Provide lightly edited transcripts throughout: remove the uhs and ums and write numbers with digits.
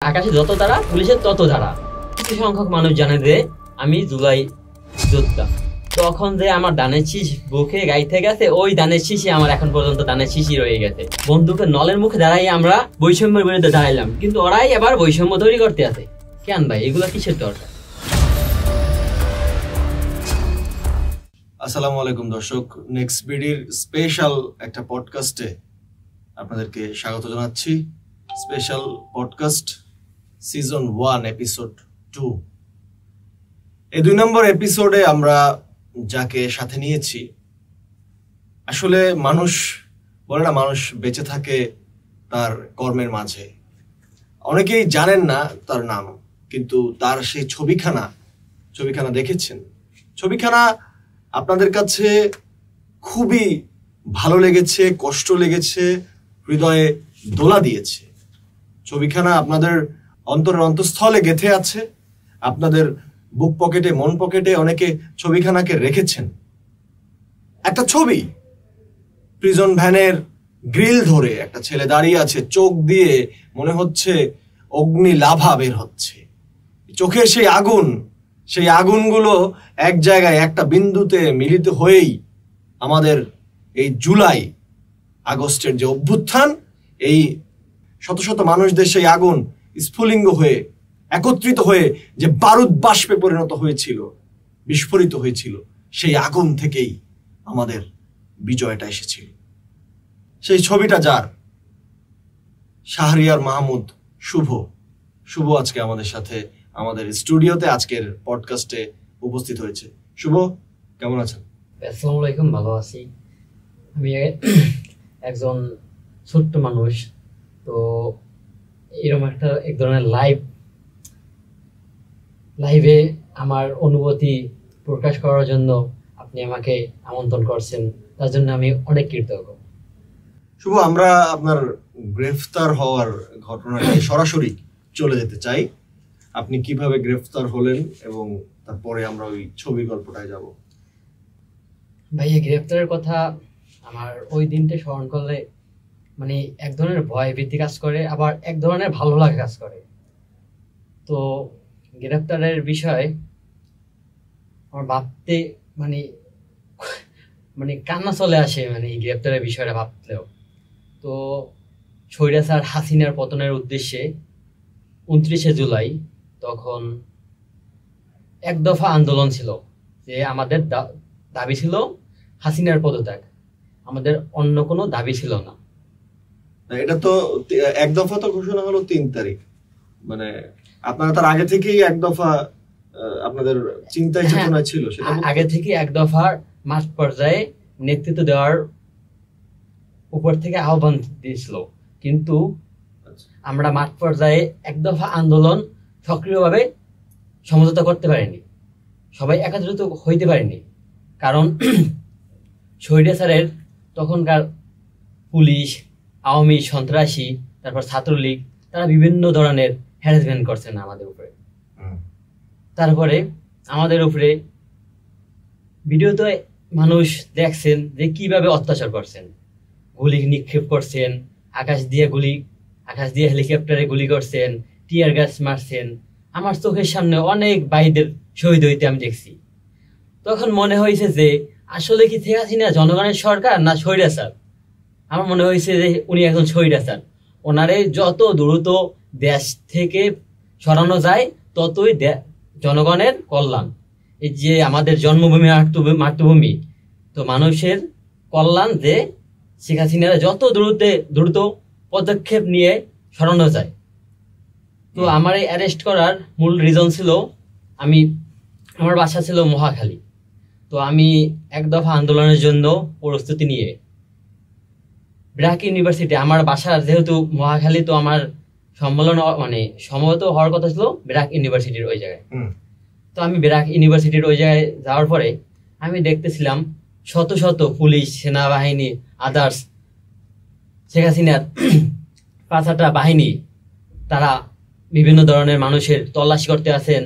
আকাশে যত তারা পুলিশের তত তারা। কিছু সংখ্যক মানুষ জানে যে আমি জুলাই যোদ্ধা। তখন যে আমার দানের শীষ বুকে গাইতে গেছে, ওই দানের শীষে আমার এখন পর্যন্ত দানের শীষই রয়ে গেছে। বন্দুকের নলের মুখে দাঁড়াই আমরা বৈষম্যের বিরুদ্ধে দাঁড়াইলাম, কিন্তু ওরাই আবার বৈষম্য তৈরি করতে আছে। কেন ভাই, এগুলো কিসের দরকার? আসসালামু আলাইকুম দর্শক, নেক্সট বিডির স্পেশাল একটা পডকাস্টে আপনাদেরকে স্বাগত জানাচ্ছি। Special podcast season 1 episode 2। এই 2 নম্বর এপিসোডে আমরা যাকে সাথে নিয়েছি, আসলে মানুষ বলে না, মানুষ বেঁচে থাকে তার কর্মের মাঝে। অনেকেই জানেন না তার নাম, কিন্তু তার সেই ছবিখানা দেখেছেন। ছবিখানা আপনাদের কাছে খুবই ভালো লেগেছে, কষ্ট লেগেছে, হৃদয়ে দোলা দিয়েছে। ছবিখানা আপনাদের অন্তরের অন্তঃস্থলে গেঁথে আছে। আপনাদের বুক পকেটে, মন পকেটে অনেকে ছবিখানাকে রেখেছেন। একটা ছবি, প্রিজন ভ্যানের গ্রিল ধরে একটা ছেলে দাঁড়িয়ে আছে, চোখ দিয়ে মনে হচ্ছে অগ্নি লাভা বের হচ্ছে। চোখের সেই আগুনগুলো এক জায়গায় একটা বিন্দুতে মিলিত হয়েই আমাদের এই জুলাই আগস্টের যে অভ্যুত্থান, এই শত শত মানুষদের সেই আগুন স্ফুলিঙ্গ হয়ে একত্রিত হয়ে যে বারুদ বাষ্পে পরিণত হয়েছিল, বিস্ফোরিত হয়েছিল, সেই আগুন থেকেই আমাদের বিজয়টা এসেছিল। সেই ছবিটা যার, শাহরিয়ার মাহমুদ শুভ আজকে আমাদের সাথে আমাদের স্টুডিওতে আজকের পডকাস্টে উপস্থিত হয়েছে। শুভ, কেমন আছেন? আসসালামু আলাইকুম, ভালো আছি। আমি একজন ছোট্ট মানুষ, তো এরকম এক ধরনের লাইভে আমার অনুভূতি প্রকাশ করার জন্য আপনি আমাকে আমন্ত্রণ করছেন, তার জন্য আমি অনেক কৃতজ্ঞ। শুভ, আমরা আপনার গ্রেফতার হওয়ার ঘটনাটা সরাসরি চলে যেতে চাই। আপনি কিভাবে গ্রেফতার হলেন এবং তারপরে আমরা ওই ছবি গল্পটায় যাব। ভাইয়া, গ্রেফতারের কথা আমার ওই দিনটা স্মরণ করলে মানে এক ধরনের ভয় ভীতি কাজ করে, আবার এক ধরনের ভালো লাগা কাজ করে। তো গ্রেফতারের বিষয় আমার ভাবতে মানে কান্না চলে আসে, মানে এই গ্রেফতারের বিষয়টা ভাবলেও। তো স্বৈরাচার হাসিনার পতনের উদ্দেশ্যে 29শে জুলাই তখন এক দফা আন্দোলন ছিল, যে আমাদের দাবি ছিল হাসিনার পদত্যাগ, আমাদের অন্য কোনো দাবি ছিল না। এটা তো এক দফা তো ঘোষণা হলো 3 তারিখ, মানে আপনারা তার আগে থেকেই এক দফা আপনাদের চিন্তায় চেতনা ছিল? সেটা আগে থেকে এক দফার মাঠ পর্যায়ে নেতৃত্ব দেওয়ার উপর থেকে আহ্বান দিয়েছিল, কিন্তু আমরা মাঠ পর্যায়ে এক দফা আন্দোলন সক্রিয়ভাবে সমঝোতা করতে পারিনি, সবাই একত্রিত হইতে পারেনি। কারণ স্বৈরাচারের তখনকার পুলিশ, আওয়ামী, সন্ত্রাসী, তারপর ছাত্রলীগ, তারা বিভিন্ন ধরনের হ্যারাসমেন্ট করছেন আমাদের উপরে। তারপরে আমাদের উপরে ভিডিওতে মানুষ দেখছেন যে কিভাবে অত্যাচার করছেন, গুলি নিক্ষেপ করছেন, আকাশ দিয়ে হেলিকপ্টারে গুলি করছেন, টিয়ার গ্যাস মারছেন। আমার চোখের সামনে অনেক ভাইদের শহীদ হইতে আমি দেখছি। তখন মনে হয়েছে যে আসলে কি শেখ হাসিনা জনগণের সরকার না স্বৈরাচার? আমার মনে হয়েছে যে উনি একজন স্বৈরাচার। ওনারে যত দ্রুত দেশ থেকে সরানো যায় ততই জনগণের কল্যাণ। এই যে আমাদের জন্মভূমি মাতৃভূমি, তো মানুষের কল্যাণ যে শেখ হাসিনারা যত দ্রুত পদক্ষেপ নিয়ে সরানো যায়। তো আমার এই অ্যারেস্ট করার মূল রিজন ছিল, আমার বাসা ছিল মহাখালী। তো আমি এক দফা আন্দোলনের জন্য প্রস্তুতি নিয়ে ব্র্যাক ইউনিভার্সিটি, আমার বাসার যেহেতু মহাখালী, তো আমার সম্মেলন সম্ভবত হওয়ার কথা ছিল ব্র্যাক ইউনিভার্সিটির ওই জায়গায়। তো আমি ব্র্যাক ইউনিভার্সিটির ওই জায়গায় যাওয়ার পরে আমি দেখতেছিলাম শত শত পুলিশ, সেনাবাহিনী, আদার্স শেখ হাসিনার 5টা বাহিনী, তারা বিভিন্ন ধরনের মানুষের তল্লাশি করতে আছেন,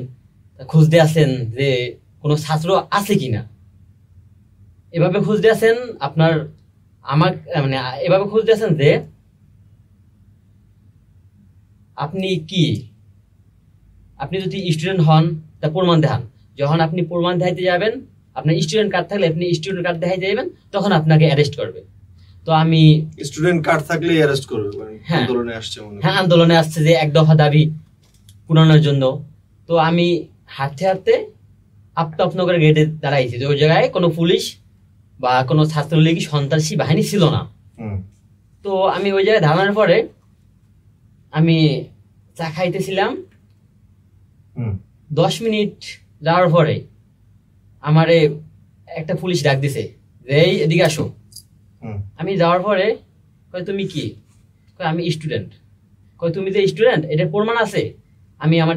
খুঁজতে আছেন যে কোনো ছাত্র আছে কিনা। এভাবে খুঁজতে আছেন এভাবে খুঁজতে আছেন যে আপনি কি আপনি যদি স্টুডেন্ট হন তা প্রমাণ দেখান, যখন আপনি প্রমাণ দেখাইতে যাবেন, আপনার স্টুডেন্ট কার্ড থাকলে আপনি স্টুডেন্ট কার্ড দেখাইতে যাবেন, তখন আপনাকে অ্যারেস্ট করবে। তো আমি স্টুডেন্ট কার্ড থাকলে অ্যারেস্ট করবে, হ্যাঁ আন্দোলনে আসছে মনে হয়। হ্যাঁ, আন্দোলনে আসছে যে এক দফা দাবি পূরণের জন্য। তো আমি হাঁটতে হাঁটতে আফতাবনগর গেটে দাঁড়াইছি, যে ওই জায়গায় কোনো পুলিশ বা কোনো ছাত্রলীগী সন্ত্রাসী বাহিনী ছিল না। তো আমি ওই জায়গায় দাঁড়ানোর পরে আমি চা খাইতেছিলাম, 10 মিনিট যাওয়ার পরে আমারে একটা পুলিশ ডাক দিছে যে এই এদিকে আসো। আমি যাওয়ার পরে কয় তুমি কি? কয় আমি স্টুডেন্ট। কয় তুমি যে স্টুডেন্ট এটার প্রমাণ আছে? আমি আমার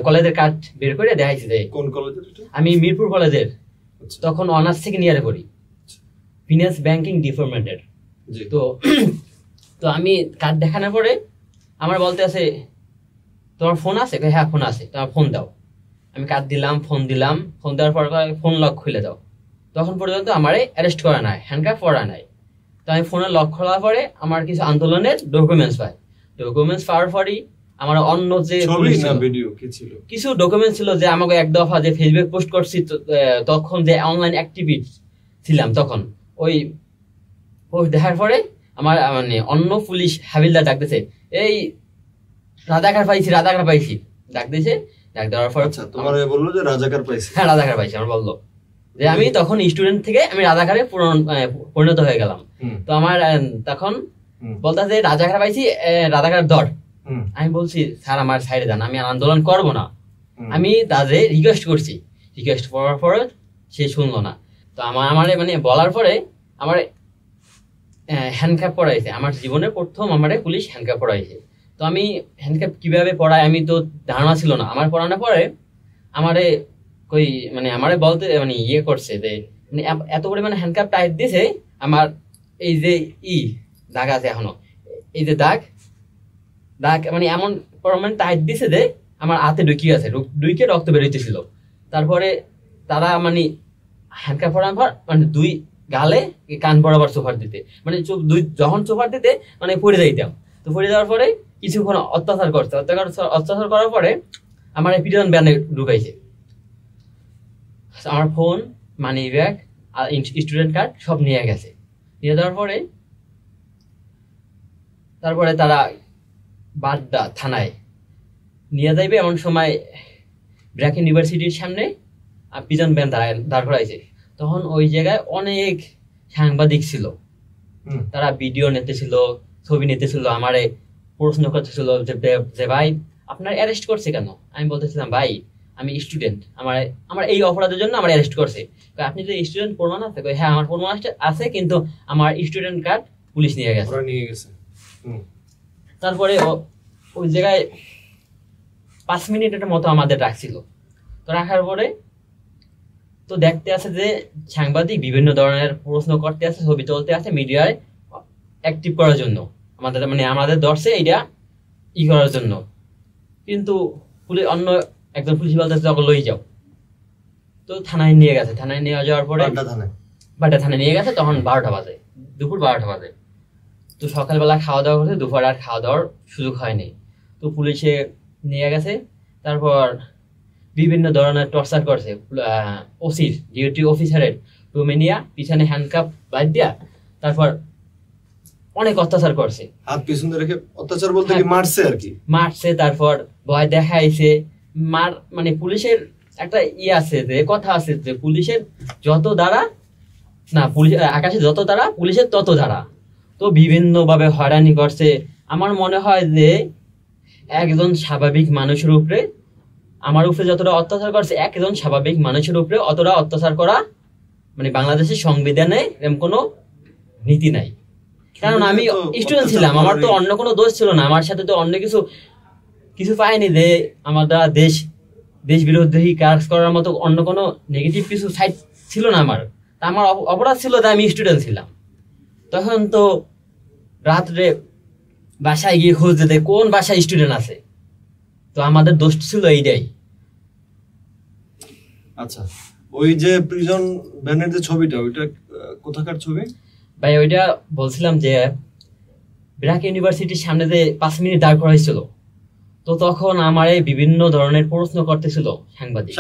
কলেজের কার্ড বের করে দেখাইছি। কোন কলেজের? আমি মিরপুর কলেজের, তখন অনার্স সেকেন্ড ইয়ারে পড়ি, ফিনান্স ব্যাংকিং ডিপার্টমেন্টের। তো তো আমি কার্ড দেখানোর পরে আমার বলতে আছে তোমার ফোন আছে? হ্যাঁ ফোন আছে। তোমার ফোন দাও। আমি কার্ড দিলাম, ফোন দিলাম, ফোন দেওয়ার পর ফোন লক খুলে দাও। তখন পর্যন্ত আমারে অ্যারেস্ট করা নাই, হ্যান্ডকাফ করা নাই। তো আমি ফোনের লক খোলার পরে আমার কিছু আন্দোলনের ডকুমেন্টস পাই। ডকুমেন্টস পাওয়ার পরই আমার অন্য যে কিছু ডকুমেন্টস ছিল, যে আমাকে এক দফা যে ফেসবুক পোস্ট করছি তখন, যে অনলাইন অ্যাক্টিভিটি ছিলাম তখন, ওই পোস্ট দেখার পরে আমার মানে অন্য পুলিশ হাবিলদার ডাকতেছে, এই রাজাকার পাইছি ডাক দিয়েছে। ডাক দেওয়ার পর তোমার বললো যে রাজাকার পাইছি। হ্যাঁ রাজাকার পাইছি। আমার বললো যে আমি তখন স্টুডেন্ট থেকে আমি রাজাকারে পরিণত হয়ে গেলাম। তো আমার তখন বলতেছে রাজাকার পাইছি, রাজাকার দর। আমি বলছি স্যার আমার সাইডে যান, আমি আন্দোলন করব না। আমি তাদের রিকোয়েস্ট করছি, রিকোয়েস্ট করার পরে সে শুনলো না। তো আমার মানে বলার পরে আমার হ্যান্ডকাপ পড়াইছে। আমার জীবনের প্রথম আমারে পুলিশ হ্যান্ডকাপ পড়াইছে। তো আমি হ্যান্ডকাপ কিভাবে পড়াই আমি তো ধারণা ছিল না। আমার পড়ানোর পরে আমারে কই মানে আমারে বলতে মানে ইয়ে করছে যে মানে এত পরিমাণে হ্যান্ডকাপ টাইট দিছে, আমার এই যে দাগ আছে এখনো, এই যে দাগ মানে এমন পরিমাণে টাইট দিছে যে আমার হাতে ঢুকিয়ে রক্ত বেরোইতেছিল। তারপরে তারা মানে হ্যান্ডকাপ পরানোর পর মানে 2 গালে কান বরাবর সোফার দিতে, মানে যখন সোফার দিতে মানে পড়ে যাইতাম। তো পড়ে যাওয়ার পরে কিছুক্ষণ অত্যাচার করার পরে আমার প্রিজন ব্যানে ঢুকাইছে। আমার ফোন, মানি ব্যাগ আর স্টুডেন্ট কার্ড সব নিয়ে গেছে। নিয়ে যাওয়ার পরে তারপরে তারা বাড্ডা থানায় নিয়ে যাইবে এমন সময় ব্র্যাক ইউনিভার্সিটির সামনে প্রিজন ব্যান দাঁড় করাইছে। তখন ওই জায়গায় অনেক সাংবাদিক ছিল, তারা ভিডিও নিতেছিল, ছবি নিতেছিল, আমারে প্রশ্ন করতেছিল যে ভাই আপনার অ্যারেস্ট করছে কেন? আমি বলতেছিলাম ভাই আমি স্টুডেন্ট, আমার এই অপরাধের জন্য আমার অ্যারেস্ট করছে। আপনি যে স্টুডেন্ট প্রমাণ আছে? হ্যাঁ আমার প্রমাণ আছে, কিন্তু আমার স্টুডেন্ট কার্ড পুলিশ নিয়ে গেছে। তারপরে ওই জায়গায় 5 মিনিটের মতো আমাদের রাখছিল। তো রাখার পরে তো দেখতে আছে যে সাংবাদিক বিভিন্ন ধরনের প্রশ্ন করতে আছে, ছবি তুলতে আছে, মিডিয়ায় অ্যাক্টিভ করার জন্য আমাদের ধরছে এইটা করার জন্য। কিন্তু অন্য একজন পুলিশ বলতেছে লই যাও। তো থানায় নিয়ে গেছে। থানায় নিয়ে যাওয়ার পরে বাড্ডা থানায় নিয়ে গেছে। তখন 12টা বাজে, দুপুর 12টা বাজে। তো সকালবেলা খাওয়া দাওয়া করছে, দুপুর আর খাওয়া দাওয়ার সুযোগ হয়নি। তো পুলিশে নিয়ে গেছে। তারপর বিভিন্ন ধরনের টর্চার করছে। ওসির ডিউটি অফিসারের রুমে নিয়ে পিছনে হ্যান্ডকাপ বাদ দিয়া তারপর অনেক অত্যাচার করছে। হাত পিছনে রেখে অত্যাচার বলতে কি মারছে আর কি? মারছে, তারপর ভয় দেখাইছে। মানে পুলিশের একটা আছে যে কথা আছে যে পুলিশের যত দ্বারা না আকাশে যত দ্বারা পুলিশের তত দ্বারা। তো বিভিন্ন ভাবে হয়রানি করছে। আমার মনে হয় যে একজন স্বাভাবিক মানুষের উপরে আমার উপরে যতটা অত্যাচার করছে, একজন স্বাভাবিক মানুষের উপরে অতটা অত্যাচার করা মানে বাংলাদেশের সংবিধানে এরকম কোনো নীতি নাই। কারণ আমি স্টুডেন্ট ছিলাম, আমার তো অন্য কোনো দোষ ছিল না, আমার সাথে তো অন্য কিছু পাইনি যে আমার দ্বারা দেশ বিরোধী কাজ করার মতো অন্য কোনো নেগেটিভ কিছু সাইড ছিল না আমার। আমার অপরাধ ছিল যে আমি স্টুডেন্ট ছিলাম। তখন তো রাত্রে বাসায় গিয়ে খোঁজ দিতে কোন বাসায় স্টুডেন্ট আছে। তো আমাদের দোষ ছিল এইটাই। আচ্ছা, ওই যে প্রিজন ব্যানের যে ছবিটা, ওইটা কোথাকার ছবি ভাই? ওইটা বলছিলাম যে ব্র্যাক ইউনিভার্সিটির সামনে যে 5 মিনিট দাঁড় করা হয়েছিল, তো তখন আমারে বিভিন্ন ধরনের প্রশ্ন করতেছিল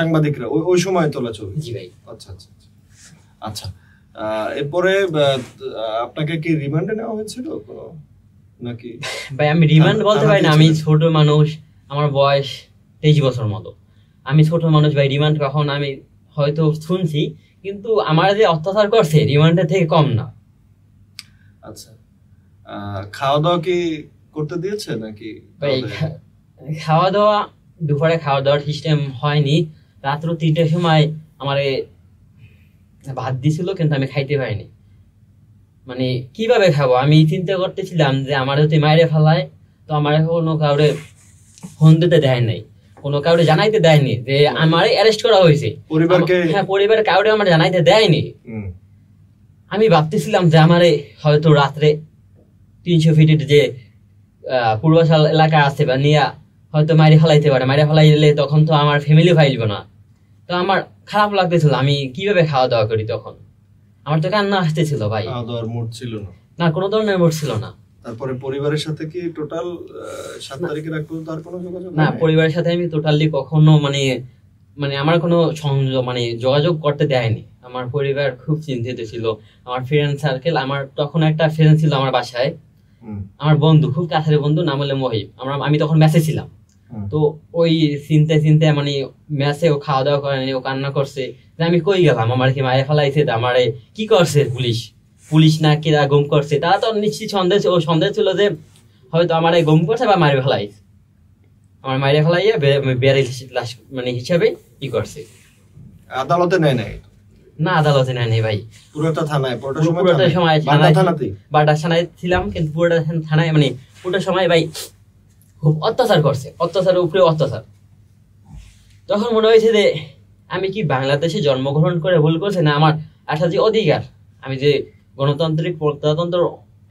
সাংবাদিকরা ওই সময় তোলা ছবি। জি ভাই। আচ্ছা আচ্ছা আচ্ছা। এরপরে আপনাকে কি রিমান্ডে নেওয়া হয়েছিল নাকি? ভাই আমি রিমান্ড বলতে পারি না, আমি ছোট মানুষ, আমার বয়স 23 বছর মতো, আমি ছোট মানুষ ভাই। রিমান্ড কখন আমি হয়তো শুনছি, কিন্তু আমার যে অত্যাচার করছে রিমান্ডের থেকে কম না। আচ্ছা, খাওয়া দাওয়া কি করতে দিয়েছে নাকি? ভাই খাওয়া দাওয়া, দুপুরে খাওয়া দাওয়ার সিস্টেম হয়নি। রাত্র 3টার সময় আমারে ভাত দিছিল, কিন্তু আমি খাইতে পারিনি। মানে কিভাবে খাবো, আমি চিন্তা করতেছিলাম যে আমার যদি মাইরে ফেলায়, তো আমার কোনো কাউরে ফোন দিতে দেয় নাই, কোনো কাউরে জানাইতে দেয়নি যে আমারে অ্যারেস্ট করা হয়েছে। হ্যাঁ, পরিবার কাউরে আমার জানাইতে দেয়নি। আমি ভাবতেছিলাম যে আমারে হয়তো রাত্রে 300 ফিটের যে পূর্বাচল এলাকা আছে বা নিয়া হয়তো মাইরে ফেলাইতে পারে। মাইরে ফেলাইলে তখন তো আমার ফ্যামিলি ফাইলব না। তো আমার খারাপ লাগতেছিল, আমি কিভাবে খাওয়া দাওয়া করি। তখন আমার তো কান্না আসতেছিল ভাই। খাওয়া দাওয়ার মুড ছিল না? না, কোনো ধরনের মুড ছিল না। তারপরে পরিবারের সাথে কি টোটাল 7 তারিখের আগ পর্যন্ত আর কোনো যোগাযোগ? না, পরিবারের সাথে আমি টোটালি কখনো মানে আমার কোনো সংযোগ যোগাযোগ করতে দেয়নি। আমার পরিবার খুব চিন্তিত ছিল। আমার ফ্রেন্ড সার্কেল, আমার তখন একটা ফ্রেন্ড ছিল আমার বাসায়, আমার বন্ধু, খুব কাছের বন্ধু, নাম হলো মহিব। আমি তখন ম্যাচে ছিলাম। তো ওই চিন্তা ম্যাচে ও খাওয়া দাওয়া করেনি, ও কান্না করছে যে আমি কই গেলাম, আমার কি মায়ের ফেলাইছে, আমারে কি করছে পুলিশ না কিরা গুম করছে। তারা তো নিশ্চিত সন্দেহ ছিল যে হয়তো আমারে গুম করছে বা মারে ফেলাইছে। আমার মায়ের ফেলাইয়া হিসাবে কি করছে। আদালতে নেয় নাই? না, আদালতে নেয় নাই ভাই। পুরোটা থানায়? পুরোটা সময় বাড্ডা থানায় ছিলাম, কিন্তু পুরোটা থানায় পুরোটা সময় ভাই খুব অত্যাচার করছে, অত্যাচারের উপরে অত্যাচার। তখন মনে হয়েছে যে আমি কি বাংলাদেশে জন্মগ্রহণ করে ভুল করছে, না আমার একটা যে অধিকার, আমি যে গণতান্ত্রিক প্রজাতন্ত্র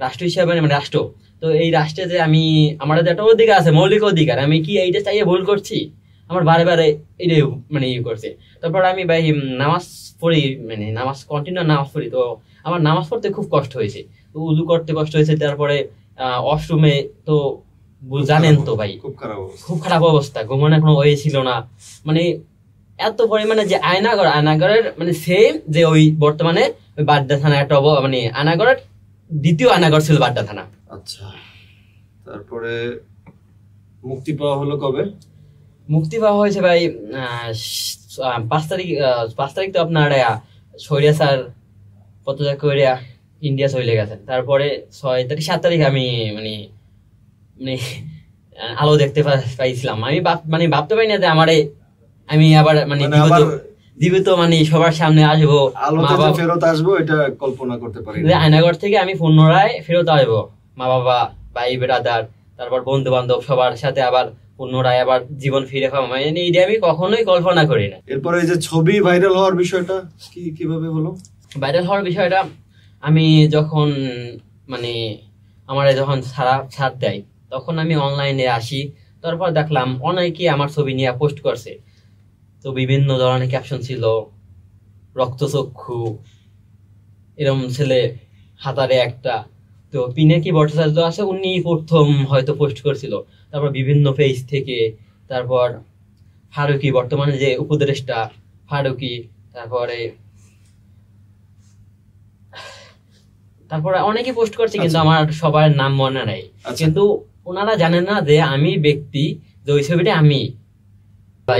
রাষ্ট্র হিসাবে রাষ্ট্র, তো এই রাষ্ট্রে যে আমার যে একটা অধিকার আছে, মৌলিক অধিকার, আমি কি এইটা চাইয়ে ভুল করছি? আমার বারে বারে এটাই করছে। তারপর আমি ভাই নামাজ পড়ি, কন্টিনিউ নামাজ পড়ি। তো আমার নামাজ পড়তে খুব কষ্ট হয়েছে, তো উজু করতে কষ্ট হয়েছে। তারপরে ওয়াশরুমে তো জানেন তো ভাই, খুব খারাপ অবস্থা, ঘুমানোর কোনো ওয়ে ছিল না। এত পরিমাণে যে আয়নাগরের সেম যে ওই বর্তমানে ওই বাড্ডা থানা একটা আয়নাগরের দ্বিতীয় আয়নাগর ছিল বাড্ডা থানা। আচ্ছা, তারপরে মুক্তি পাওয়া হলো কবে? মুক্তি পাওয়া হয়েছে ভাই 5 তারিখ। তো আপনার সৈরিয়া স্যার পদত্যাগ করে ইন্ডিয়া চলে গেছেন। তারপরে 6 তারিখ 7 তারিখ আমি আলো দেখতে পাইছিলাম। আমি ভাবতে পারি না যে আমি আবার জীবিত সবার সামনে আসবো, ফেরত আসবো, এটা কল্পনা করতে পারি। আয়নাগর থেকে আমি পুনরায় ফেরত আসবো, মা বাবা, ভাই ব্রাদার, তারপর বন্ধু বান্ধব, সবার সাথে আবার পুনরায় আবার জীবন ফিরে পাবো, এটা আমি কখনোই কল্পনা করি না। এরপরে এই যে ছবি ভাইরাল হওয়ার বিষয়টা কিভাবে হলো? ভাইরাল হওয়ার বিষয়টা আমি যখন আমার যখন ছাড় দেয়, তখন আমি অনলাইনে আসি। তারপর দেখলাম অনেকে আমার ছবি নিয়ে পোস্ট করছে। তো বিভিন্ন ধরনের ক্যাপশন ছিল, রক্তচক্ষু, এরকম ছেলে হাতারে একটা। তো পিনাকি ভট্টাচার্য আছে, উনি প্রথম হয়তো পোস্ট করছিল। তারপর বিভিন্ন পেজ থেকে, তারপর ফারুকি, বর্তমানে যে উপদেষ্টা ফারুকি, তারপরে অনেকে পোস্ট করছে, কিন্তু আমার সবার নাম মনে নাই। কিন্তু ওনারা জানেন না যে আমি ব্যক্তি, যে ওই ছবিটা আমি।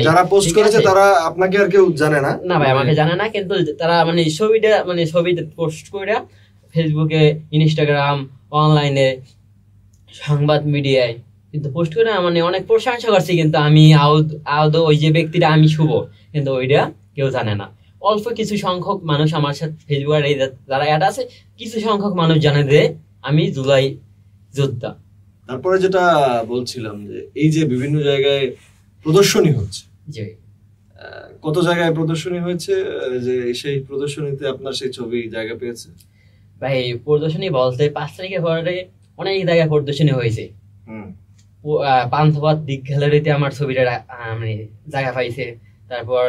যারা পোস্ট করেছে তারা আপনাকে আর কেউ জানে না? না ভাই, আমাকে জানে না, কিন্তু তারা ছবিটা পোস্ট করে ফেসবুকে, ইনস্টাগ্রাম, অনলাইনে, সংবাদ মিডিয়ায় কিন্তু পোস্ট করে অনেক প্রশংসা করছে। কিন্তু আমি আদৌ ওই যে ব্যক্তিটা আমি শুভ, কিন্তু ওইটা কেউ জানে না। অল্প কিছু সংখ্যক মানুষ আমার সাথে ফেসবুকের এই যারা অ্যাড আছে, কিছু সংখ্যক মানুষ জানে যে আমি জুলাই যোদ্ধা। তারপরে যেটা বলছিলাম যে এই যে বিভিন্ন জায়গায় প্রদর্শনী হচ্ছে, কত জায়গায় প্রদর্শনী হয়েছে, যে সেই প্রদর্শনীতে আপনার সেই ছবি জায়গা পেয়েছে? ভাই প্রদর্শনী বলতে 5 তারিখের পরে অনেক জায়গায় প্রদর্শনী হয়েছে। পান্থপথ দিক গ্যালারিতে আমার ছবিটা জায়গা পাইছে। তারপর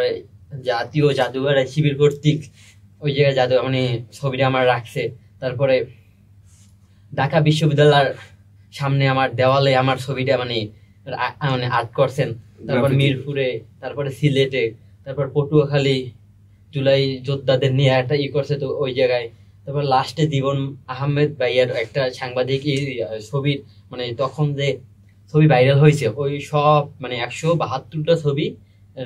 জাতীয় জাদুঘর শিবির কর্তৃক ওই জায়গায় ছবিটা আমার রাখছে। তারপরে ঢাকা বিশ্ববিদ্যালয়ের সামনে আমার দেওয়ালে আমার ছবিটা মানে আর্ট করছেন, তারপর Graffiti। মিরপুরে, তারপরে সিলেটে, তারপর পটুয়াখালী জুলাই যোদ্ধাদের নিয়ে একটা করছে তো ওই জায়গায়, তারপর লাস্টে জীবন আহমেদ ভাইয়ের একটা সাংবাদিক ছবির মানে তখন যে ছবি ভাইরাল হয়েছে ওই সব মানে 172টা ছবি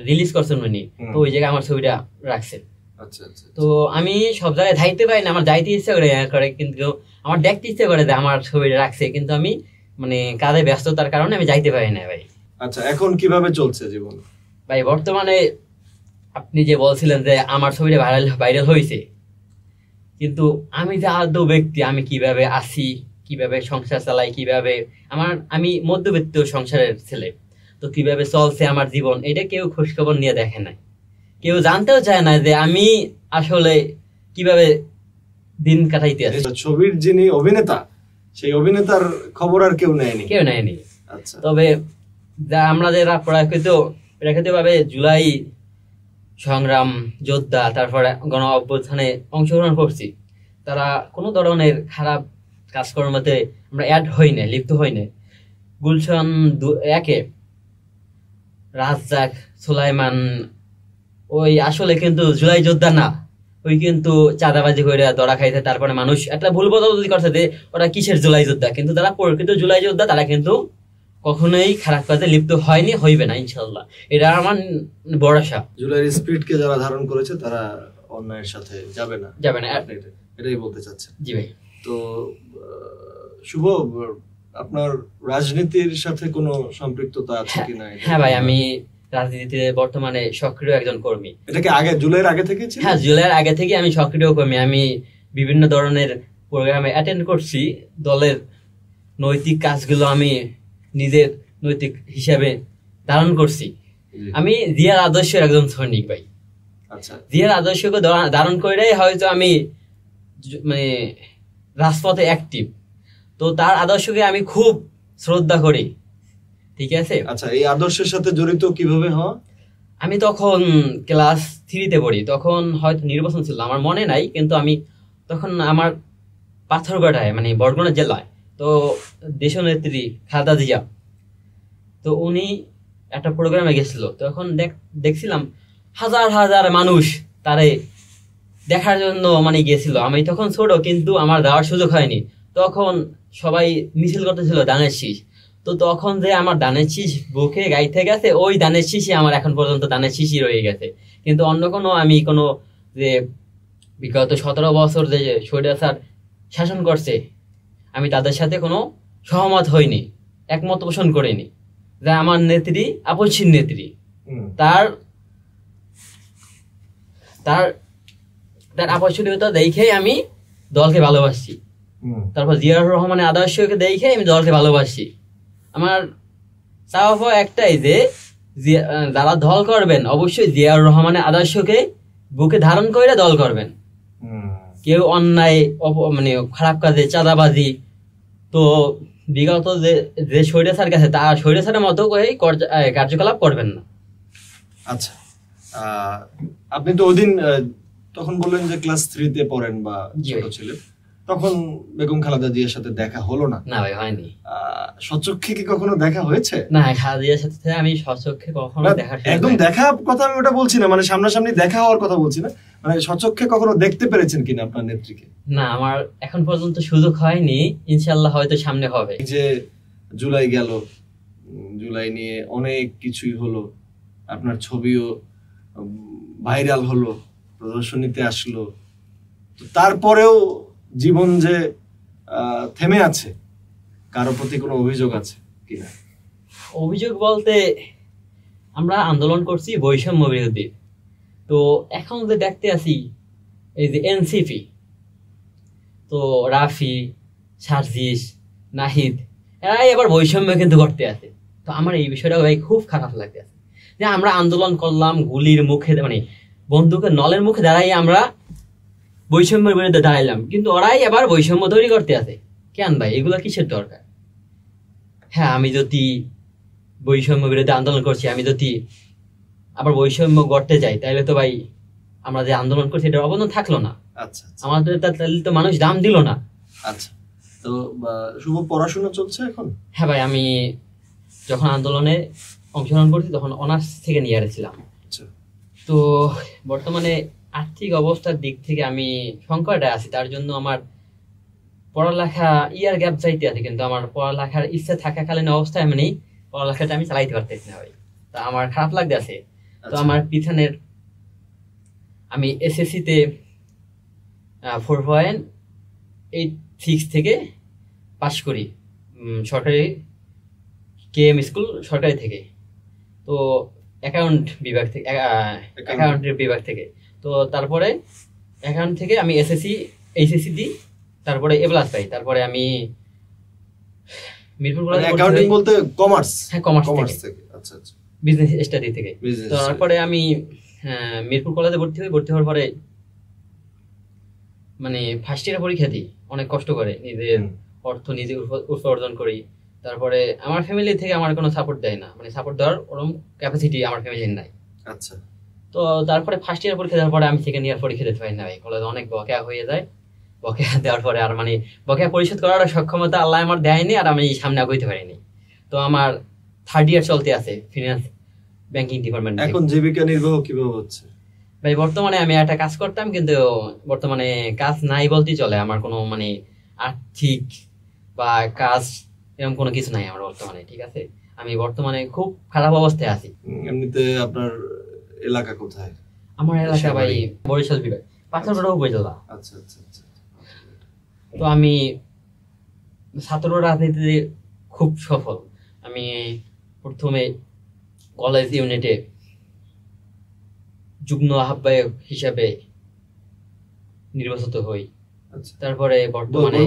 রিলিজ করছেন উনি, তো ওই জায়গায় আমার ছবিটা রাখছেন। আচ্ছা আচ্ছা। তো আমি সব জায়গায় যাইতে পারি না, আমার যাইতে ইচ্ছা করে কিন্তু আমার দেখতে ইচ্ছা করে যে আমার ছবিটা রাখছে, কিন্তু আমি মানে কাজে ব্যস্ততার কারণে আমি যাইতে পারি না ভাই। আচ্ছা, এখন কিভাবে চলছে জীবন? ভাই বর্তমানে আপনি যে বলছিলেন যে আমার ছবিটা ভাইরাল হয়েছে, কিন্তু আমি যে আদৌ ব্যক্তি, আমি কিভাবে আছি, কিভাবে সংসার চালাই, কিভাবে আমি মধ্যবিত্ত সংসারের ছেলে, তো কিভাবে চলছে আমার জীবন এটা কেউ খোঁজখবর নিয়ে দেখে না, কেউ জানতেও চায় না যে আমি আসলে কিভাবে দিন কাটাইতে আছি। ছবির যিনি অভিনেতা, সেই অভিনেতার খবর আর কেউ নেয়নি? কেউ নেয়নি। আচ্ছা। তবে যা আমরা যারা প্রাকৃতিক ভাবে জুলাই সংগ্রাম যোদ্ধা, তারপরে গণ অভ্যুত্থানে অংশগ্রহণ করছি, তারা কোনো ধরনের খারাপ কাজকর্মতে আমরা অ্যাড হই না, লিপ্ত হই না। গুলশান 1-এ রাজ্জাক, সুলাইমান ওই আসলে কিন্তু জুলাই যোদ্ধা না, ওই কিন্তু চাঁদাবাজি করে ধরা খাইছে, তারপরে মানুষ একটা ভুল বদলি করছে যে ওরা কিসের জুলাই যোদ্ধা, কিন্তু যারা প্রকৃত জুলাই যোদ্ধা তারা কিন্তু কখনোই খারাপ কাজে লিপ্ত হয়নি, হইবে না ইনশাল্লাহ, এটা আমার ভরসা। জুলাইয়ের স্পিরিটকে যারা ধারণ করেছে তারা অন্যায়ের সাথে যাবে না। এটাই বলতে চাচ্ছেন? জি ভাই। তো শুভ, আপনার রাজনীতির সাথে কোনো সম্পৃক্ততা আছে কিনা? হ্যাঁ ভাই, আমি রাজনীতিতে বর্তমানে সক্রিয় একজন কর্মী। এটা কি আগে জুলাইয়ের আগে থেকে ছিল? হ্যাঁ, জুলাইয়ের আগে থেকে আমি সক্রিয় কর্মী। আমি বিভিন্ন ধরনের প্রোগ্রামে অ্যাটেন্ড করছি, দলের নৈতিক কাজগুলো আমি নিজের নৈতিক হিসাবে ধারণ করছি। আমি জিয়ার আদর্শের একজন সৈনিক ভাই। আচ্ছা। জিয়ার আদর্শকে ধারণ করেই হয়তো আমি মানে রাজপথে অ্যাক্টিভ, তো তার আদর্শকে আমি খুব শ্রদ্ধা করি। ঠিক আছে। আচ্ছা, এই আদর্শের সাথে জড়িত কিভাবে হওয়া? আমি তখন ক্লাস 3-তে পড়ি, তখন হয়তো নির্বাচন ছিল আমার মনে নাই, কিন্তু আমি তখন আমার পাথরঘাটায় মানে বরগুনা জেলায়, তো দেশনেত্রী খালেদা জিয়া, তো উনি একটা প্রোগ্রামে গেছিল, তখন দেখছিলাম হাজার হাজার মানুষ তারে দেখার জন্য মানে গেছিল। আমি তখন ছোট, কিন্তু আমার যাওয়ার সুযোগ হয়নি। তখন সবাই মিছিল করতেছিল দানের শীষ, তো তখন যে আমার দানের শীষ বুকে গাইতে গেছে, ওই দানের শীষই আমার এখন পর্যন্ত দানের শীষই রয়ে গেছে। কিন্তু অন্য কোনো আমি কোনো যে বিগত 17 বছর যে স্বৈরাচার শাসন করছে, আমি তাদের সাথে কোনো সহমত হইনি, একমত পোষণ করিনি। যে আমার নেত্রী আপসীর নেত্রী, তার তার তার আপসীয়তা দেখে আমি দলকে ভালোবাসি। তারপর জিয়াউর রহমানের আদর্শকে দেখে আমি দলকে ভালোবাসি। আমার চাওয়া একটাই যে যারা দল করবেন অবশ্যই জিয়াউর রহমানের আদর্শকে বুকে ধারণ করে দল করবেন। কেউ অন্যায় মানে খারাপ কাজে, চাঁদাবাজি, তো বিগত যে স্বৈরাচার কাছে তার স্বৈরাচারের মতো করে কার্যকলাপ করবেন না। আচ্ছা, আপনি তো ওদিন তখন বললেন যে ক্লাস 3-তে পড়েন বা ছোট ছিলেন, তখন বেগম খালেদা জিয়ার সাথে দেখা হলো না? না ভাই, হয়নি। সচক্ষে কি কখনো দেখা হয়েছে? না, খালেদা জিয়ার সাথে আমি সচক্ষে কখনো দেখা, একদম দেখা কথা আমি ওটা বলছি না, মানে সামনাসামনি দেখা হওয়ার কথা বলছি না, মানে সচক্ষে কখনো দেখতে পেরেছেন কিনা আপনার নেত্রীকে? না, আমার এখন পর্যন্ত সুযোগ হয়নি, ইনশাআল্লাহ হয়তো সামনে হবে। যে জুলাই গেল, জুলাই নিয়ে অনেক কিছুই হলো, আপনার ছবিও ভাইরাল হলো, প্রদর্শনীতে আসলো, তারপরেও জীবন যে থেমে আছে, কারো প্রতি কোনো অভিযোগ আছে কিনা? অভিযোগ বলতে আমরা আন্দোলন করছি বৈষম্য বিরোধী, তো এখন যে দেখতে আছি এই যে এনসিপি, তো রাফি, সার্জিস, নাহিদ, এরাই আবার বৈষম্য কিন্তু করতে আছে। তো আমার এই বিষয়টা ভাই খুব খারাপ লাগতে আছে যে আমরা আন্দোলন করলাম, গুলির মুখে মানে বন্দুকের নলের মুখে দাঁড়াই আমরা বৈষম্যের বিরুদ্ধে দাঁড়াইলাম, কিন্তু ওরাই আবার বৈষম্য তৈরি করতে আছে। কেন ভাই, এগুলো কিসের দরকার? হ্যাঁ, আমি যদি বৈষম্য বিরুদ্ধে আন্দোলন করছি, আমি যদি আবার বৈষম্য করতে যাই, তাহলে তো ভাই আমরা যে আন্দোলন করছি এটার অবদান থাকলো না। আচ্ছা, আমাদের তাহলে তো মানুষ দাম দিল না। আচ্ছা, তো শুভ পড়াশোনা চলছে এখন? হ্যাঁ ভাই, আমি যখন আন্দোলনে অংশগ্রহণ করছি তখন অনার্স সেকেন্ড ইয়ারে ছিলাম। আচ্ছা। তো বর্তমানে আর্থিক অবস্থার দিক থেকে আমি সংকটে আছি, তার জন্য আমার পড়ালেখা ইয়ার গ্যাপ চাইতে আছে, কিন্তু আমার পড়ালেখার ইচ্ছা থাকাকালীন অবস্থায় আমি পড়ালেখাটা আমি চালাইতে পারতেছি না ভাই। তা আমার খারাপ লাগতে আছে। তো আমার পিছনের আমি এসএসসি তে 4.86 থেকে পাশ করি সরকারি কেএম স্কুল সরকারি থেকে, তো অ্যাকাউন্টের বিভাগ থেকে। তো তারপরে অ্যাকাউন্ট থেকে আমি এইচএসসি দিই, তারপরে এ প্লাস পাই। তারপরে আমি মিরপুর কলেজে অ্যাকাউন্টিং বলতে কমার্স? হ্যাঁ, কমার্স থেকে। আচ্ছা আচ্ছা, বিজনেস স্টাডি থেকে। তারপরে আমি মিরপুর কলেজে ভর্তি হওয়ার পরে মানে ফার্স্ট ইয়ার পরীক্ষা দিই অনেক কষ্ট করে, নিজের অর্থ নিজে উপার্জন করি। তারপরে আমার ফ্যামিলি থেকে আমার কোনো সাপোর্ট দেয় না, মানে সাপোর্ট দেওয়ার ওরকম ক্যাপাসিটি আমার ফ্যামিলির নাই। আচ্ছা। তো তারপরে ফার্স্ট ইয়ার পরীক্ষা দেওয়ার পরে আমি সেকেন্ড ইয়ার পরীক্ষা দিতে পারি না ভাই, কলেজে অনেক বকেয়া হয়ে যায়। বকেয়া দেওয়ার পরে আর মানে বকেয়া পরিশোধ করার সক্ষমতা আল্লাহ আমার দেয়নি, আর আমি সামনে আগাইতে পারিনি। তো আমার থার্ড ইয়ার চলতে আছে ফিনান্স ব্যাংকিং ডিপার্টমেন্ট। এখন জীবিকা নির্বাহ কিভাবে হচ্ছে ভাই? বর্তমানে আমি একটা কাজ করতাম, কিন্তু বর্তমানে কাজ নাই বলতেই চলে। আমার কোনো মানে আর্থিক বা কাজ এরকম কোনো কিছু নাই আমার বর্তমানে, ঠিক আছে? আমি বর্তমানে খুব খারাপ অবস্থায় আছি। এমনিতে আপনার এলাকা কোথায়? আমার এলাকা ভাই বরিশাল বিভাগ, পাথরঘাটা উপজেলা। আচ্ছা আচ্ছা আচ্ছা। তো আমি ছাত্র রাজনীতিতে খুব সফল। আমি প্রথমে কলেজ ইউনিটে যুগ্ম আহ্বায়ক হিসাবে নির্বাচিত হই। তারপরে বর্তমানে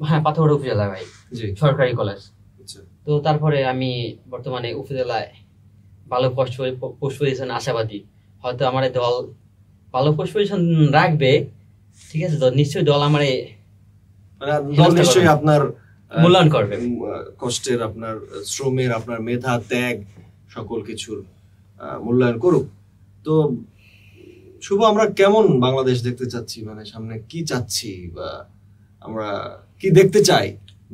হ্যাঁ, পাথরঘাটা উপজেলা ভাই, সরকারি কলেজ। তো তারপরে আমি বর্তমানে উপজেলায় ভালো পোস্ট পজিশন আশাবাদী। হয়তো আমার দল ভালো পোস্ট পজিশন রাখবে, ঠিক আছে? তো নিশ্চয়ই দল আমার নিশ্চয়ই আপনার মূল্যায়ন করবে, কষ্টের, আপনার শ্রমের, আপনার মেধা, ত্যাগ, সকল কিছুর মূল্যায়ন করুক। তো শুভ, আমরা কেমন বাংলাদেশ দেখতে চাচ্ছি, মানে সামনে কি চাচ্ছি বা আমরা কি দেখতে চাই,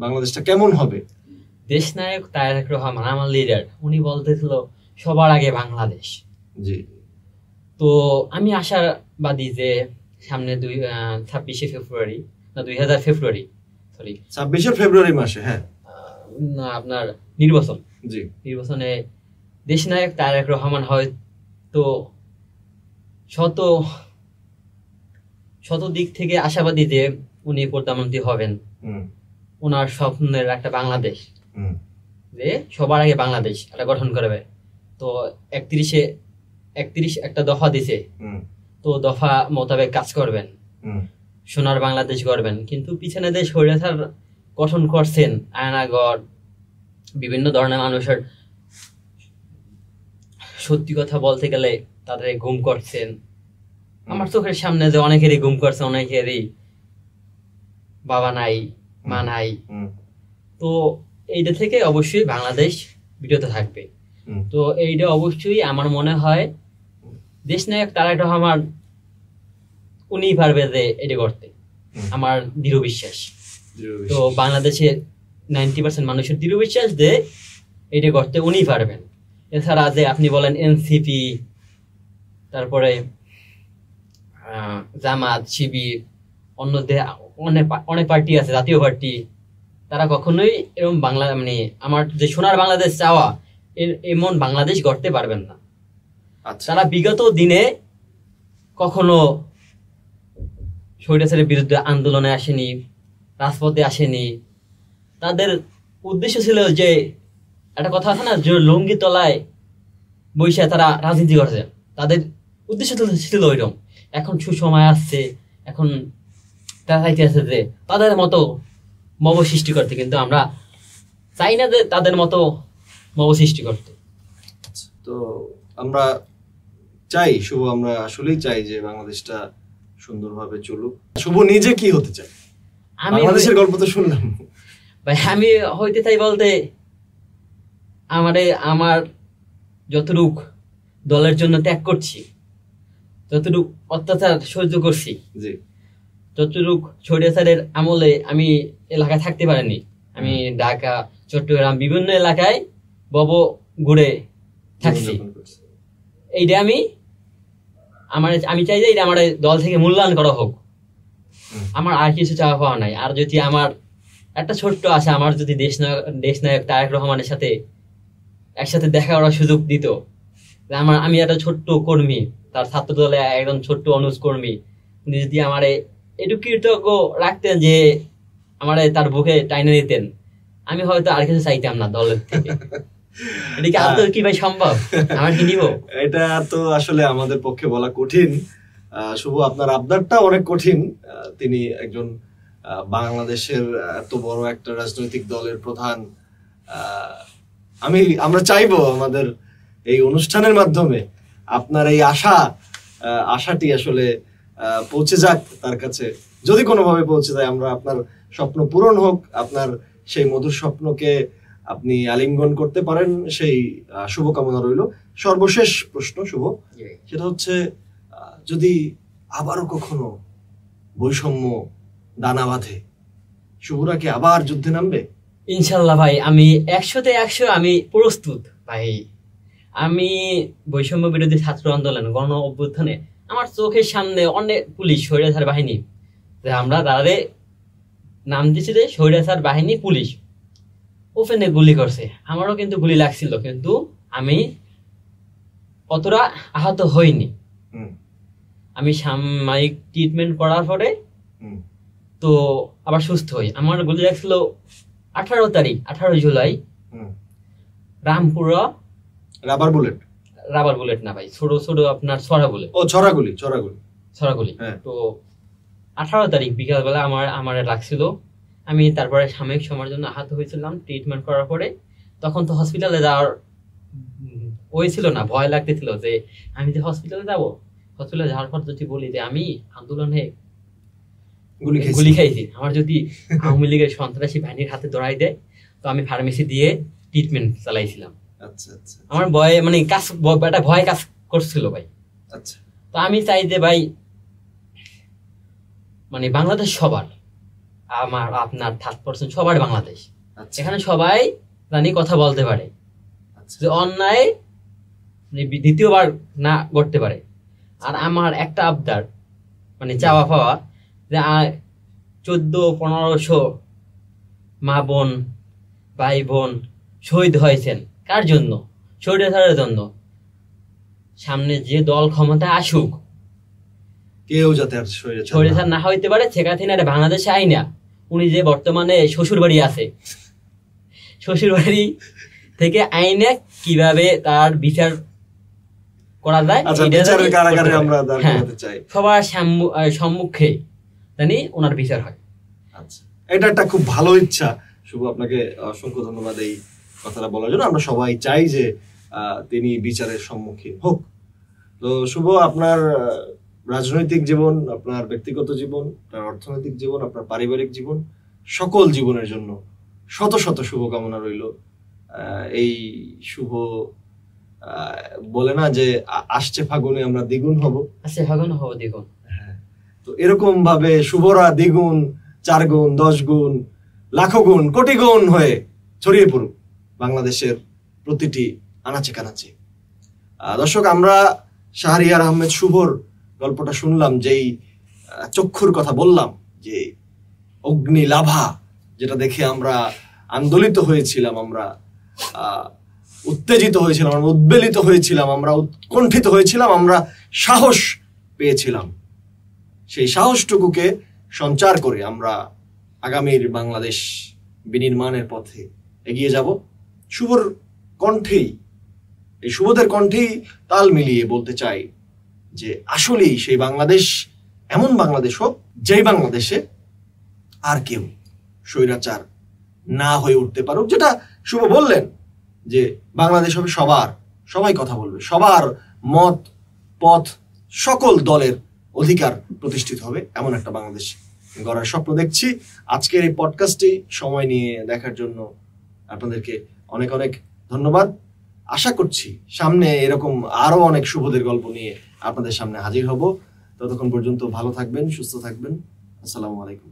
বাংলাদেশটা কেমন হবে? দেশ নায়ক তারেক রহমান আমার লিডার, উনি বলতেছিল সবার আগে বাংলাদেশ। জি। তো আমি আশাবাদী যে সামনে 26 ফেব্রুয়ারি না 2000 ফেব্রুয়ারি, সরি 26 ফেব্রুয়ারি মাসে, হ্যাঁ, না আপনার নির্বাচন, জি, নির্বাচনে দেশ নায়ক তারেক রহমান হয়তো শত দিক থেকে আশাবাদী যে উনি প্রধানমন্ত্রী হবেন। ওনার স্বপ্নের একটা বাংলাদেশ, যে সবার আগে বাংলাদেশ একটা গঠন করবে। তো 31 একটা দফা দিছে, তো দফা মোতাবেক কাজ করবেন, সোনার বাংলাদেশ গড়বেন। কিন্তু পিছনে দেশ স্বৈরাচার গঠন করছেন, আয়নাগর, বিভিন্ন ধরনের মানুষের সত্যি কথা বলতে গেলে তাদের গুম করছেন। আমার চোখের সামনে যে অনেকেরই গুম করছে, অনেকেরই বাবা নাই, মা নাই। তো এইটা থেকে অবশ্যই বাংলাদেশ বিরত থাকবে। তো এইটা অবশ্যই আমার মনে হয় দেশ নায়ক তারেক রহমান উনি পারবে যে এটা করতে, আমার দৃঢ় বিশ্বাস। তো বাংলাদেশের 90% মানুষের দৃঢ় বিশ্বাস যে এটা করতে উনি পারবেন। এছাড়া যে আপনি বলেন এনসিপি, তারপরে জামাত, শিবির, অনেক পার্টি আছে, জাতীয় পার্টি, তারা কখনোই এরকম মানে আমার যে সোনার বাংলাদেশ চাওয়া এমন বাংলাদেশ গড়তে পারবেন না। তারা বিগত দিনে কখনো স্বৈরাচারের বিরুদ্ধে আন্দোলনে আসেনি, রাজপথে আসেনি। তাদের উদ্দেশ্য ছিল যে, একটা কথা আছে না, যে লুঙ্গি তলায় বৈশা তারা রাজনীতি করছে, তাদের উদ্দেশ্য ছিল ওইরকম। এখন সুসময় আসছে, এখন তারা চাইতেছে যে তাদের মতো মব সৃষ্টি করতে, কিন্তু আমরা চাই না যে তাদের মতো মব সৃষ্টি করতে। তো আমরা চাই শুভ, আমরা আসলেই চাই যে বাংলাদেশটা সুন্দরভাবে চলুক। শুভ নিজে কি হতে চায়? বাংলাদেশের গল্প তো শুনলাম ভাই, আমি হইতে চাই বলতে আমার যতটুক দলের জন্য ত্যাগ করছি, যতটুক অত্যাচার সহ্য করছি, যতটুক স্বৈরাচারের আমলে আমি এলাকায় থাকতে পারিনি। আমি ঢাকা, চট্টগ্রাম, বিভিন্ন এলাকায় বব ঘুরে থাকছি। জীবনযাপন করছে। এইটা আমি চাই যে এটা আমার দল থেকে মূল্যায়ন করা হোক। আমার আর কিছু চাওয়া পাওয়া নাই। আর যদি আমার একটা ছোট্ট আশা, আমার যদি দেশ নায়ক তারেক রহমানের সাথে একসাথে দেখা করার সুযোগ দিত, আমি একটা ছোট্ট কর্মী, তার ছাত্র দলে একজন ছোট্ট অনুজ কর্মী, উনি যদি আমার একটু কৃতজ্ঞ রাখতেন, যে আমার তার বুকে টাইনে নিতেন, আমি হয়তো আর কিছু চাইতাম না দলের থেকে। এটা কি আদৌ কি ভাই সম্ভব? আমার কি নিব? এটা তো আসলে আমাদের পক্ষে বলা কঠিন। শুভ, আপনার আবদারটা অনেক কঠিন। তিনি একজন বাংলাদেশের এত বড় একটা রাজনৈতিক দলের প্রধান। আমরা চাইবো আমাদের এই অনুষ্ঠানের মাধ্যমে আপনার এই আশাটি আসলে পৌঁছে যাক তার কাছে। যদি কোনোভাবে পৌঁছে যায়, আমরা আপনার স্বপ্ন পূরণ হোক, আপনার সেই মধুর স্বপ্নকে আপনি আলিঙ্গন করতে পারেন, সেই শুভকামনা রইল। সর্বশেষ প্রশ্ন শুভ, সেটা হচ্ছে যদি আবারও কখনো বৈষম্য দানা বাঁধে, শুভরা কি আবার যুদ্ধে নামবে? ইনশাল্লাহ ভাই, আমি 100-তে 100 আমি প্রস্তুত ভাই। আমি বৈষম্য বিরোধী ছাত্র আন্দোলন, গণ অভ্যুত্থানে আমার চোখের সামনে অনেক পুলিশ, স্বৈরাচার বাহিনী, আমরা তাদের নাম দিচ্ছি যে স্বৈরাচার বাহিনী পুলিশ, ওপেনে গুলি করছে। আমারও কিন্তু গুলি লাগছিল, কিন্তু আমি অতটা আহত হইনি। আমি সাময়িক ট্রিটমেন্ট করার পরে তো আবার সুস্থ হই। আমার গুলি লাগছিল 18 জুলাই রামপুরা। রাবার বুলেট না ভাই, ছোট ছোট আপনার ছড়াগুলি। তো 18 তারিখ বিকাল বেলা আমার লাগছিল। আমি তারপরে সাময়িক সময়ের জন্য আহত হয়েছিলাম ট্রিটমেন্ট করার পরে। তখন তো হসপিটালে যাওয়ার ছিল না, ভয় লাগতেছিল যে আমি যে হসপিটালে যাওয়ার পর যদি বলি যে আমি আন্দোলনে গুলি খাইছি, আমার যদি আওয়ামী লীগের সন্ত্রাসী বাহিনীর হাতে ধরাই দেয়, তো আমি ফার্মেসি দিয়ে ট্রিটমেন্ট চালাইছিলাম। আমার একটা ভয় কাজ করছিল ভাই। তো আমি চাই যে ভাই, বাংলাদেশ সবার, আমার আপনার 30% সবার বাংলাদেশ, এখানে সবাই জানি কথা বলতে পারে, যে অন্যায় দ্বিতীয়বার না করতে পারে। আর আমার একটা আবদার, চাওয়া পাওয়া, যে 1400-1500 মা বোন ভাই বোন শহীদ হয়েছেন, কার জন্য? স্বৈরাচারের জন্য। সামনে যে দল ক্ষমতা আসুক, কেউ যাতে স্বৈরাচার না হইতে পারে। শেখ হাসিনার বাংলাদেশে আইনা, উনি যে বর্তমানে শ্বশুর বাড়ি আছে, শ্বশুর বাড়ি থেকে আইনে কিভাবে তার বিচার করা যায়, সবার সম্মুখে জানি ওনার বিচার হয়। এটা একটা খুব ভালো ইচ্ছা শুভ, আপনাকে অসংখ্য ধন্যবাদ এই কথাটা বলার জন্য। আমরা সবাই চাই যে তিনি বিচারের সম্মুখীন হোক। তো শুভ, আপনার রাজনৈতিক জীবন, আপনার ব্যক্তিগত জীবন, আপনার অর্থনৈতিক জীবন, আপনার পারিবারিক জীবন, সকল জীবনের জন্য শত শত শুভকামনা রইল। এই শুভ বলে না যে আসছে ফাগুনে আমরা দ্বিগুণ হব, দ্বিগুণ। তো এরকম ভাবে শুভরা দ্বিগুণ, 4 গুণ, 10 গুণ, লাখো গুণ, কোটি গুণ হয়ে ছড়িয়ে পড়ুক বাংলাদেশের প্রতিটি আনাচে কানাচে। দর্শক, আমরা শাহরিয়ার আহমেদ শুভর গল্পটা শুনলাম, যেই চক্ষুর কথা বললাম, যে অগ্নি লাভা, যেটা দেখে আমরা আন্দোলিত হয়েছিলাম, আমরা উত্তেজিত হয়েছিলাম, আমরা উদ্বেলিত হয়েছিলাম, আমরা উৎকণ্ঠিত হয়েছিলাম, আমরা সাহস পেয়েছিলাম। সেই সাহসটুকুকে সঞ্চার করে আমরা আগামীর বাংলাদেশ বিনির্মাণের পথে এগিয়ে যাব। শুভর কণ্ঠেই, এই শুভদের কণ্ঠেই তাল মিলিয়ে বলতে চাই যে আসলেই সেই বাংলাদেশ এমন বাংলাদেশ হোক, যেই বাংলাদেশে আর কেউ স্বৈরাচার না হয়ে উঠতে পারুক। যেটা শুভ বললেন, যে বাংলাদেশ হবে সবার, সবাই কথা বলবে, সবার মত পথ, সকল দলের অধিকার প্রতিষ্ঠিত হবে, এমন একটা বাংলাদেশ গড়ার স্বপ্ন দেখছি। আজকের এই পডকাস্টটি সময় নিয়ে দেখার জন্য আপনাদেরকে অনেক অনেক ধন্যবাদ। আশা করছি সামনে এরকম আরো অনেক শুভদের গল্প নিয়ে আপনাদের সামনে হাজির হব। ততক্ষণ পর্যন্ত ভালো থাকবেন, সুস্থ থাকবেন। আসসালামু আলাইকুম।